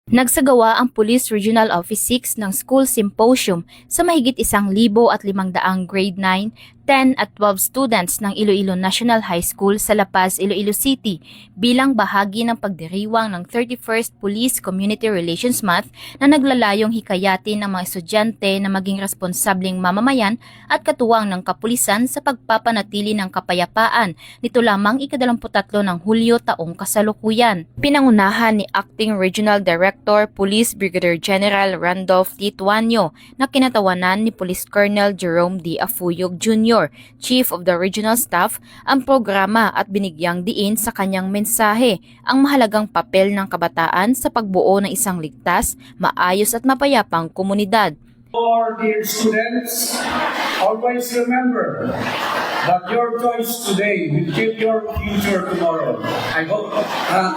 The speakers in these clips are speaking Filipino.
Nagsagawa ang Police Regional Office 6 ng School Symposium sa mahigit 1,500 grade 9, 10 at 12 students ng Iloilo National High School sa La Paz, Iloilo City bilang bahagi ng pagdiriwang ng 31st Police Community Relations Month na naglalayong hikayatin ng mga estudyante na maging responsableng mamamayan at katuwang ng kapulisan sa pagpapanatili ng kapayapaan nito lamang ika-23 ng Hulyo taong kasalukuyan. Pinangunahan ni Acting Regional Director Police Brigadier General Randolph T. Tuanyo na kinatawanan ni Police Colonel Jerome D. Afuyog Jr., Chief of the Regional Staff, ang programa at binigyang diin sa kanyang mensahe ang mahalagang papel ng kabataan sa pagbuo ng isang ligtas, maayos at mapayapang komunidad. For dear students, always remember that your choice today will shape your future tomorrow. I hope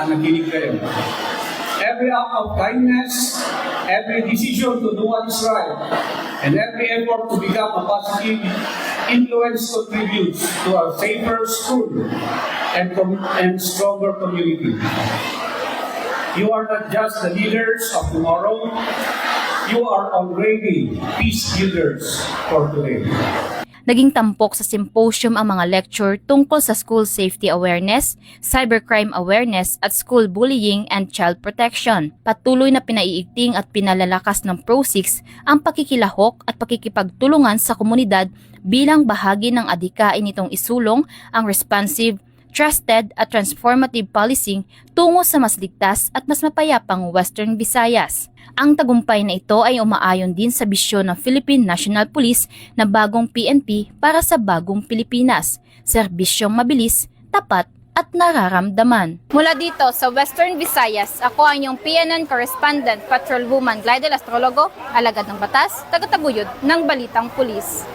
nakinig kayo. Every act of kindness, every decision to do what is right, and every effort to become a positive influence contributes to a safer school and stronger community. You are not just the leaders of tomorrow, you are already peace builders for today. Naging tampok sa symposium ang mga lecture tungkol sa school safety awareness, cybercrime awareness at school bullying and child protection. Patuloy na pinaiigting at pinalalakas ng Pro-6 ang pakikilahok at pakikipagtulungan sa komunidad bilang bahagi ng adhikain nitong isulong ang responsive, trusted at transformative policing tungo sa mas ligtas at mas mapayapang Western Visayas. Ang tagumpay na ito ay umaayon din sa bisyon ng Philippine National Police na bagong PNP para sa bagong Pilipinas, serbisyong mabilis, tapat at nararamdaman. Mula dito sa Western Visayas, ako ang inyong PNN Correspondent Patrolwoman Glidel Astrologo, alagad ng batas, tagataguyod ng Balitang Pulis.